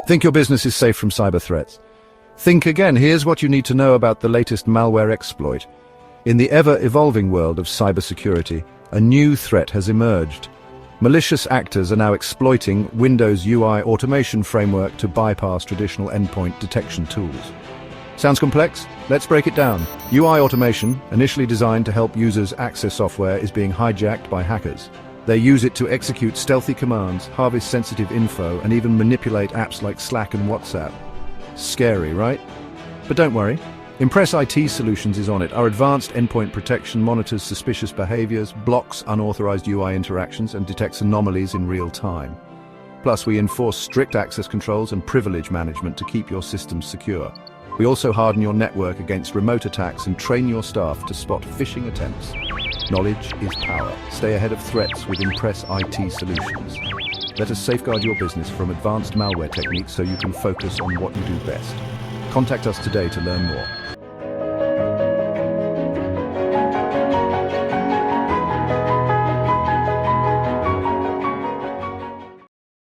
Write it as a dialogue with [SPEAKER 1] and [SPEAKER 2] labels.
[SPEAKER 1] Think your business is safe from cyber threats? Think again. Here's what you need to know about the latest malware exploit. In the ever-evolving world of cybersecurity, a new threat has emerged. Malicious actors are now exploiting Windows UI automation framework to bypass traditional endpoint detection tools. Sounds complex? Let's break it down. UI automation, initially designed to help users access software, is being hijacked by hackers. They use it to execute stealthy commands, harvest sensitive info, and even manipulate apps like Slack and WhatsApp. Scary, right? But don't worry. Impress IT Solutions is on it. Our advanced endpoint protection monitors suspicious behaviors, blocks unauthorized UI interactions, and detects anomalies in real time. Plus, we enforce strict access controls and privilege management to keep your systems secure. We also harden your network against remote attacks and train your staff to spot phishing attempts. Knowledge is power. Stay ahead of threats with Impress IT Solutions. Let us safeguard your business from advanced malware techniques so you can focus on what you do best. Contact us today to learn more.